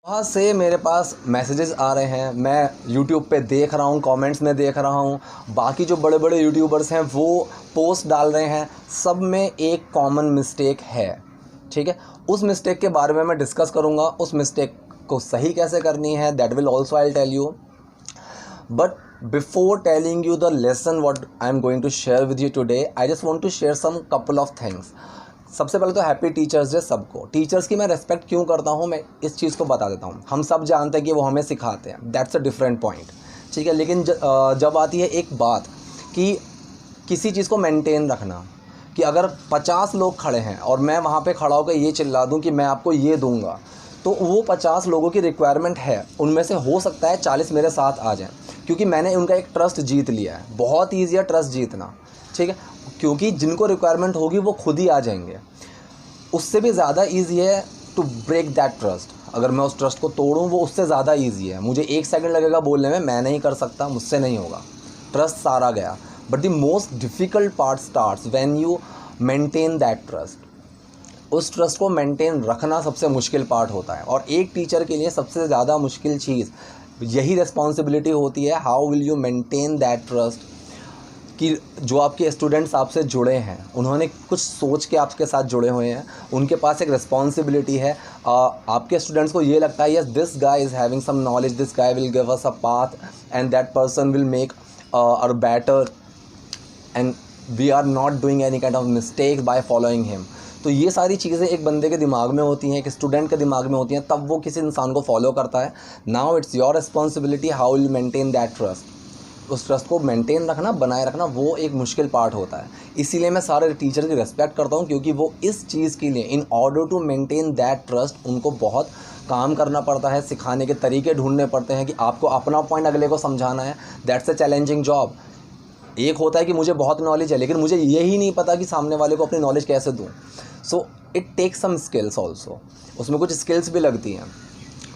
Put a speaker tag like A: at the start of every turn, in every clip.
A: वहाँ से मेरे पास मैसेजेस आ रहे हैं, मैं यूट्यूब पे देख रहा हूँ, कमेंट्स में देख रहा हूँ, बाकी जो बड़े बड़े यूट्यूबर्स हैं वो पोस्ट डाल रहे हैं, सब में एक कॉमन मिस्टेक है। ठीक है, उस मिस्टेक के बारे में मैं डिस्कस करूँगा, उस मिस्टेक को सही कैसे करनी है, that will also I tell you. But before telling you the lesson what I am going to share with you today, I just want to share some couple of things. सबसे पहले तो happy teachers day सबको। Teachers की मैं respect क्यों करता हूँ, मैं इस चीज़ को बता देता हूँ। हम सब जानते हैं कि वो हमें सिखाते हैं, दैट्स अ डिफरेंट पॉइंट। ठीक है, लेकिन जब आती है एक बात कि किसी चीज़ को मेंटेन रखना, कि अगर 50 लोग खड़े हैं और मैं वहाँ पे खड़ा होकर ये चिल्ला दूँ कि मैं आपको ये दूंगा, तो वो 50 लोगों की रिक्वायरमेंट है, उनमें से हो सकता है 40 मेरे साथ आ जाएं, क्योंकि मैंने उनका एक ट्रस्ट जीत लिया है। बहुत ईजी है ट्रस्ट जीतना। ठीक है, क्योंकि जिनको रिक्वायरमेंट होगी वो खुद ही आ जाएंगे। उससे भी ज़्यादा ईजी है टू ब्रेक दैट ट्रस्ट। अगर मैं उस ट्रस्ट को तोड़ूँ, वो उससे ज़्यादा ईजी है। मुझे 1 सेकंड लगेगा बोलने में, मैं नहीं कर सकता, मुझसे नहीं होगा, ट्रस्ट सारा गया। But the most difficult part starts when you maintain that trust. उस ट्रस्ट को मेंटेन रखना सबसे मुश्किल पार्ट होता है, और एक टीचर के लिए सबसे ज़्यादा मुश्किल चीज़ यही रिस्पॉन्सिबिलिटी होती है, how will you maintain that trust. कि जो आपके स्टूडेंट्स आपसे जुड़े हैं, उन्होंने कुछ सोच के आपके साथ जुड़े हुए हैं, उनके पास एक रिस्पॉन्सिबिलिटी है। आपके स्टूडेंट्स को ये लगता है yes this guy is having some knowledge, this guy will give us a path and that person will make a better and we are not doing any kind of mistake by following him. तो ये सारी चीज़ें एक बंदे के दिमाग में होती हैं, एक स्टूडेंट के दिमाग में होती हैं, तब वो किसी इंसान को फॉलो करता है। Now it's your responsibility how will maintain that trust. उस ट्रस्ट को मेंटेन रखना, बनाए रखना, वो एक मुश्किल पार्ट होता है। इसीलिए मैं सारे टीचर की रिस्पेक्ट करता हूँ, क्योंकि वो इस चीज़ के लिए, in order to maintain that trust, उनको बहुत काम करना पड़ता है, सिखाने के तरीके ढूंढने पड़ते हैं कि आपको अपना पॉइंट अगले को समझाना है। That's a challenging job. एक होता है कि मुझे बहुत नॉलेज है, लेकिन मुझे यही नहीं पता कि सामने वाले को अपनी नॉलेज कैसे दूँ। So it takes some skills also, उसमें कुछ स्किल्स भी लगती हैं।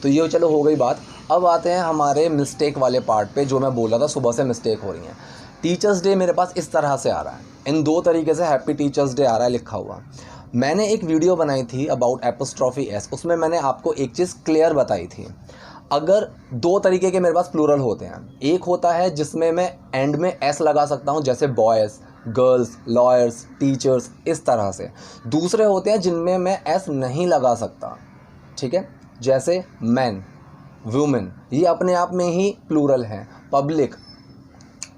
A: तो ये चलो हो गई बात। अब आते हैं हमारे मिस्टेक वाले पार्ट पे, जो मैं बोला था सुबह से मिस्टेक हो रही हैं। टीचर्स डे मेरे पास इस तरह से आ रहा है, इन 2 तरीके से हैप्पी टीचर्स डे आ रहा है लिखा हुआ। मैंने एक वीडियो बनाई थी अबाउट एपोस्ट्रॉफी एस, उसमें मैंने आपको एक चीज़ क्लियर बताई थी। अगर 2 तरीके के मेरे पास प्लूरल होते हैं, एक होता है जिसमें मैं एंड में एस लगा सकता हूँ, जैसे बॉयज़, गर्ल्स, लॉयर्स, टीचर्स, इस तरह से। दूसरे होते हैं जिनमें मैं एस नहीं लगा सकता। ठीक है, जैसे मैन, वुमेन, ये अपने आप में ही प्लूरल हैं। पब्लिक,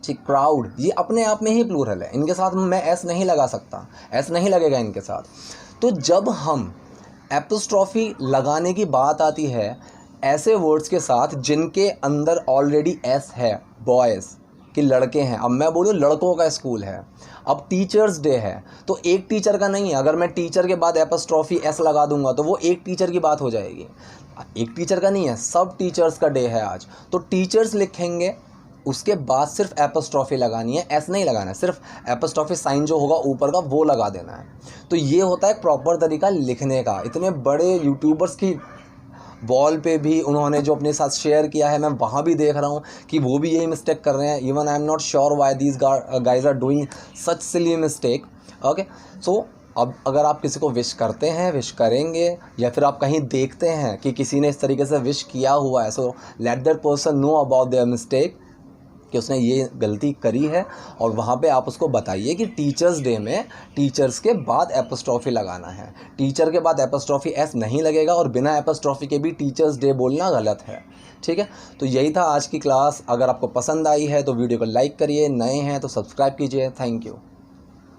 A: ठीक, क्राउड, ये अपने आप में ही प्लूरल है, इनके साथ मैं एस नहीं लगा सकता, एस नहीं लगेगा इनके साथ। तो जब हम एपोस्ट्रॉफी लगाने की बात आती है ऐसे वर्ड्स के साथ जिनके अंदर ऑलरेडी एस है, बॉयज़ कि लड़के हैं, अब मैं बोलूँ लड़कों का स्कूल है, अब टीचर्स डे है, तो एक टीचर का नहीं है। अगर मैं टीचर के बाद एपोस्ट्रॉफी एस लगा दूंगा तो वो एक टीचर की बात हो जाएगी। एक टीचर का नहीं है, सब टीचर्स का डे है आज, तो टीचर्स लिखेंगे, उसके बाद सिर्फ एपोस्ट्रॉफी लगानी है, एस नहीं लगाना है, सिर्फ एपोस्ट्रॉफी साइन जो होगा ऊपर का वो लगा देना है। तो ये होता है एक प्रॉपर तरीका लिखने का। इतने बड़े यूट्यूबर्स की वॉल पे भी उन्होंने जो अपने साथ शेयर किया है, मैं वहाँ भी देख रहा हूँ कि वो भी यही मिस्टेक कर रहे हैं। Even I am not sure why these guys are doing such silly mistake. Okay, so अब अगर आप किसी को विश करते हैं, विश करेंगे, या फिर आप कहीं देखते हैं कि किसी ने इस तरीके से विश किया हुआ है, so let that person know about their mistake, कि उसने ये गलती करी है, और वहाँ पे आप उसको बताइए कि टीचर्स डे में टीचर्स के बाद एपोस्ट्रॉफी लगाना है। टीचर के बाद एपोस्ट्रॉफी एस नहीं लगेगा, और बिना एपोस्ट्रॉफी के भी टीचर्स डे बोलना गलत है। ठीक है, तो यही था आज की क्लास। अगर आपको पसंद आई है तो वीडियो को लाइक करिए, नए हैं तो सब्सक्राइब कीजिए। Thank you.